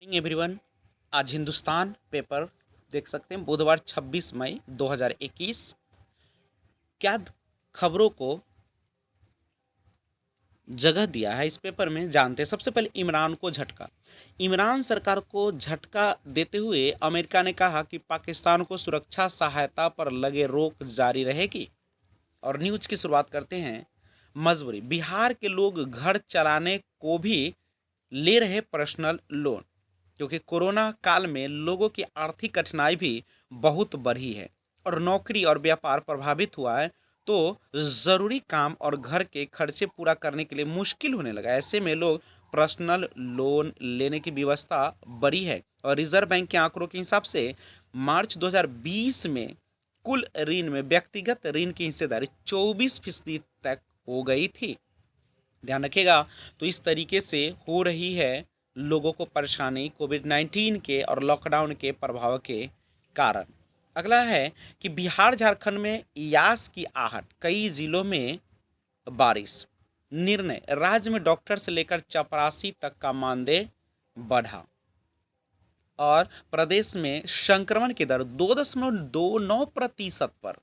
Morning everyone. आज Hindustan paper देख सकते हैं, बुधवार 26 मई 2021। क्या खबरों को जगह दिया है इस पेपर में, जानते हैं। सबसे पहले इमरान को झटका। इमरान सरकार को झटका देते हुए अमेरिका ने कहा कि पाकिस्तान को सुरक्षा सहायता पर लगे रोक जारी रहेगी। और न्यूज़ की शुरुआत करते हैं। मजबूरी, बिहार के लोग घर चलाने को भी ले रहे पर्सनल लोन, क्योंकि कोरोना काल में लोगों की आर्थिक कठिनाई भी बहुत बढ़ी है और नौकरी और व्यापार प्रभावित हुआ है। तो ज़रूरी काम और घर के खर्चे पूरा करने के लिए मुश्किल होने लगा। ऐसे में लोग पर्सनल लोन लेने की व्यवस्था बढ़ी है। और रिजर्व बैंक के आंकड़ों के हिसाब से मार्च 2020 में कुल ऋण में व्यक्तिगत ऋण की हिस्सेदारी 24% तक हो गई थी। ध्यान रखिएगा। तो इस तरीके से हो रही है लोगों को परेशानी कोविड-19 के और लॉकडाउन के प्रभाव के कारण। अगला है कि बिहार झारखंड में यास की आहट, कई जिलों में बारिश। निर्णय, राज्य में डॉक्टर से लेकर चपरासी तक का मानदेय बढ़ा। और प्रदेश में संक्रमण की दर 2.29% पर।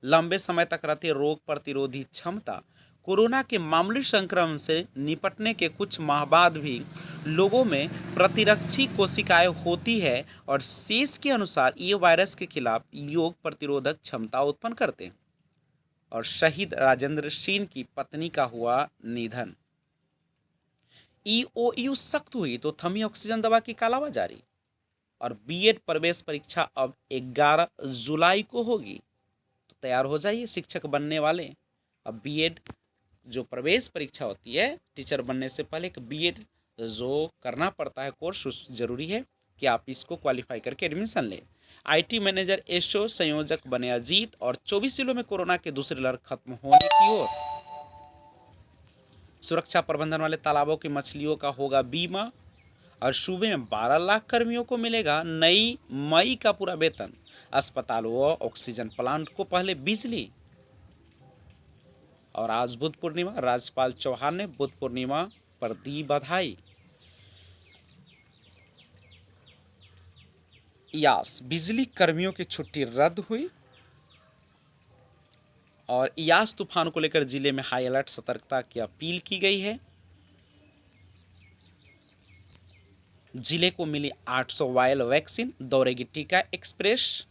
लंबे समय तक रहती रोग प्रतिरोधी क्षमता। कोरोना के मामूली संक्रमण से निपटने के कुछ माह बाद भी लोगों में प्रतिरक्षी कोशिकाएं होती है और शेष के अनुसार ये वायरस के खिलाफ योग प्रतिरोधक क्षमता उत्पन्न करते हैं। और शहीद राजेंद्र सिंह की पत्नी का हुआ निधन। ईओयू सख्त हुई तो थमी ऑक्सीजन दवा की कालाबाजारी। और बीएड प्रवेश परीक्षा अब 11 जुलाई को होगी। तो तैयार हो जाइए शिक्षक बनने वाले। अब बीएड जो प्रवेश परीक्षा होती है टीचर बनने से पहले, एक बीएड जो करना पड़ता है कोर्स, उस जरूरी है कि आप इसको क्वालिफाई करके एडमिशन लें। आईटी मैनेजर एसओ संयोजक बने अजीत। और 24 जिलों में कोरोना के दूसरी लहर खत्म होने की ओर। सुरक्षा प्रबंधन वाले तालाबों की मछलियों का होगा बीमा। और सूबे में 12 लाख कर्मियों को मिलेगा नई मई का पूरा वेतन। अस्पतालों व ऑक्सीजन प्लांट को पहले बिजली। और आज बुद्ध पूर्णिमा, राज्यपाल चौहान ने बुद्ध पूर्णिमा पर दी बधाई। यास, बिजली कर्मियों की छुट्टी रद्द हुई। और यास तूफान को लेकर जिले में हाई अलर्ट सतर्कता की अपील की गई है। जिले को मिली 800 वायल वैक्सीन, दौड़ेगी टीका एक्सप्रेस।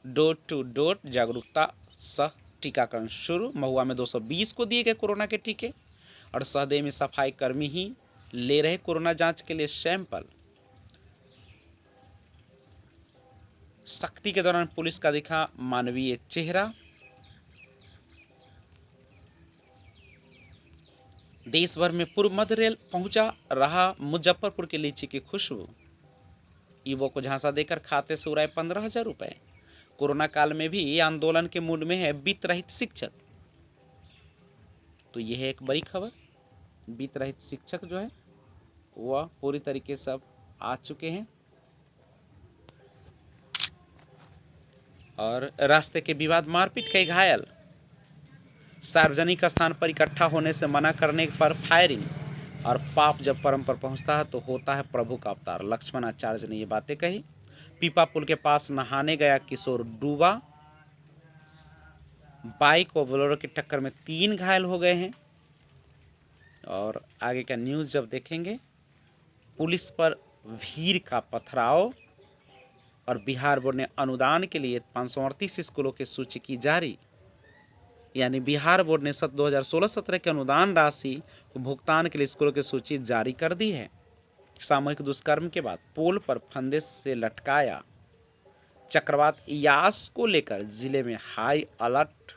डोर टू डोर जागरूकता सह टीकाकरण शुरू। महुआ में 220 को दिए गए कोरोना के टीके। और सहदेव में सफाई कर्मी ही ले रहे कोरोना जांच के लिए सैंपल। सख्ती के दौरान पुलिस का दिखा मानवीय चेहरा। देश भर में पूर्व मध्य रेल पहुंचा रहा मुजफ्फरपुर की लीची की खुशबू। युवकों को झांसा देकर खाते से उड़ाए 15,000 रुपए। कोरोना काल में भी आंदोलन के मूड में है वित्त रहित शिक्षक। तो यह है एक बड़ी खबर। वित्त रहित शिक्षक जो है वह पूरी तरीके से अब आ चुके हैं। और रास्ते के विवाद, मारपीट, कई घायल। सार्वजनिक स्थान पर इकट्ठा होने से मना करने पर फायरिंग। और पाप जब परम पर पहुंचता है तो होता है प्रभु का अवतार, लक्ष्मण आचार्य ने ये बातें कही। पीपा पुल के पास नहाने गया किशोर डूबा। बाइक और बोलेरो की टक्कर में 3 घायल हो गए हैं। और आगे का न्यूज़ जब देखेंगे, पुलिस पर भीड़ का पथराव। और बिहार बोर्ड ने अनुदान के लिए 538 स्कूलों की सूची की जारी। यानी बिहार बोर्ड ने 2016-17 के अनुदान राशि को भुगतान के लिए स्कूलों की सूची जारी कर दी है। सामूहिक दुष्कर्म के बाद पोल पर फंदे से लटकाया। चक्रवात यास को लेकर जिले में हाई अलर्ट।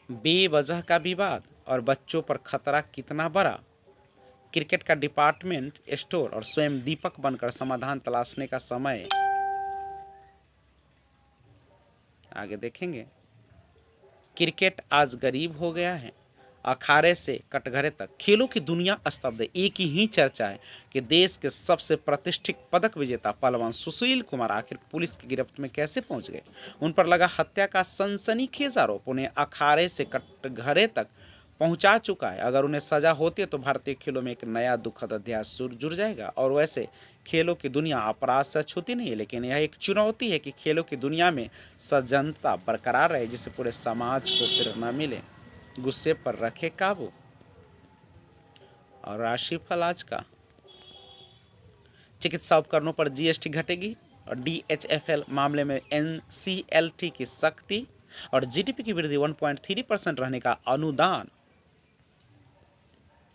बेवजह का विवाद और बच्चों पर खतरा कितना बड़ा। क्रिकेट का डिपार्टमेंट स्टोर और स्वयं दीपक बनकर समाधान तलाशने का समय। आगे देखेंगे। क्रिकेट आज गरीब हो गया है। अखाड़े से कटघरे तक खेलों की दुनिया स्तब्ध है। एक ही चर्चा है कि देश के सबसे प्रतिष्ठित पदक विजेता पहलवान सुशील कुमार आखिर पुलिस की गिरफ्त में कैसे पहुंच गए। उन पर लगा हत्या का सनसनीखेज आरोप उन्हें अखाड़े से कटघरे तक पहुंचा चुका है। अगर उन्हें सजा होती है तो भारतीय खेलों में एक नया दुखद अध्याय जुड़ जाएगा। और वैसे खेलों की दुनिया अपराध से छूती नहीं है, लेकिन यह एक चुनौती है कि खेलों की दुनिया में सजनता बरकरार रहे, जिससे पूरे समाज को प्रेरणा मिले, गुस्से पर रखे काबू। और राशिफल आज का, चिकित्सा उपकरणों पर जीएसटी घटेगी और डीएचएफएल मामले में एनसीएलटी की सख्ती, और जीडीपी की वृद्धि 1.3% रहने का अनुदान।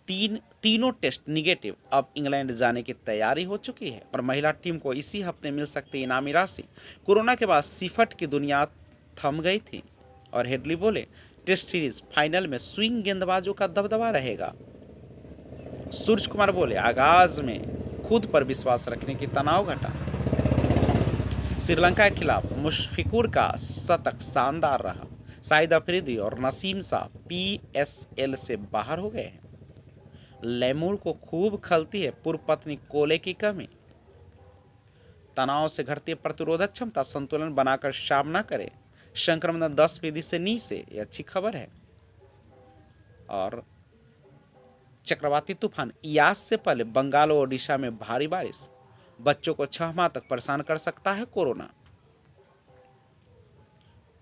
तीनों टेस्ट निगेटिव, अब इंग्लैंड जाने की तैयारी हो चुकी है और महिला टीम को इसी हफ्ते मिल सकती इनामी राशि। कोरोना के बाद सिफट की दुनिया थम गई थी और हेडली बोले टेस्ट सीरीज फाइनल में स्विंग गेंदबाजों का दबदबा रहेगा। सूरज कुमार बोले आगाज में खुद पर विश्वास रखने की तनाव घटा। श्रीलंका के खिलाफ मुशफिकुर का शतक शानदार रहा। शाहिद अफरीदी और नसीम शाह पीएसएल से बाहर हो गए हैं। लेमूर को खूब खलती है पूर्व पत्नी कोले की कमी। तनाव से घटती प्रतिरोधक क्षमता संतुलन बनाकर सामना करे। संक्रमण 10% से नीचे, ये अच्छी खबर है। और चक्रवाती तूफान यास से पहले बंगाल और ओडिशा में भारी बारिश, बच्चों को 6 माह तक परेशान कर सकता है कोरोना।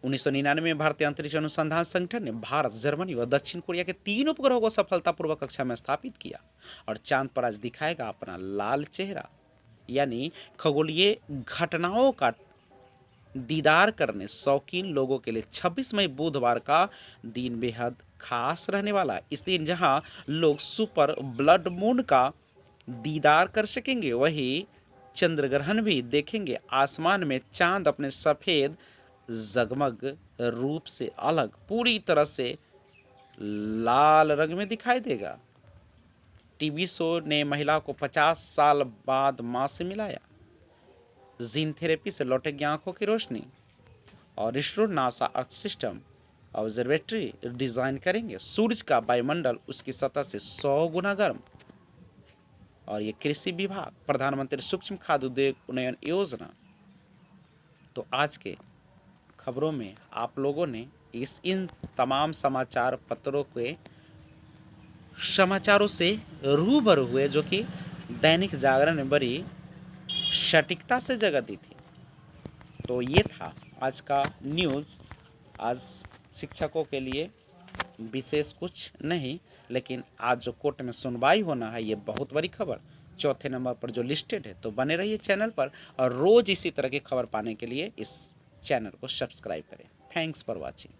1999 में भारतीय अंतरिक्ष अनुसंधान संगठन ने भारत, जर्मनी और दक्षिण कोरिया के 3 उपग्रहों को सफलतापूर्वक कक्षा में स्थापित किया और चांद पर आज दिखाएगा अपना लाल चेहरा। यानी खगोलीय घटनाओं का दीदार करने शौकीन लोगों के लिए 26 मई बुधवार का दिन बेहद खास रहने वाला है। इस दिन जहां लोग सुपर ब्लड मून का दीदार कर सकेंगे, वही चंद्र ग्रहण भी देखेंगे। आसमान में चांद अपने सफेद जगमग रूप से अलग पूरी तरह से लाल रंग में दिखाई देगा। टीवी शो ने महिला को 50 साल बाद मां से मिलाया। जीन थेरेपी से लौटेगी आंखों की रोशनी। और ISRO NASA earth system observatory design करेंगे। सूरज का वायुमंडल उसकी सतह से 100 गुना गर्म। और ये कृषि विभाग, प्रधानमंत्री सूक्ष्म खाद्य उद्योग उन्नयन योजना। तो आज के खबरों में आप लोगों ने इन तमाम समाचार पत्रों के समाचारों से रूबरू हुए, जो कि दैनिक जागरण ने बड़ी सटीकता से जगह दी थी। तो ये था आज का न्यूज़। आज शिक्षकों के लिए विशेष कुछ नहीं, लेकिन आज जो कोर्ट में सुनवाई होना है, ये बहुत बड़ी खबर 4थे नंबर पर जो लिस्टेड है। तो बने रहिए चैनल पर और रोज़ इसी तरह की खबर पाने के लिए इस चैनल को सब्सक्राइब करें। Thanks for watching.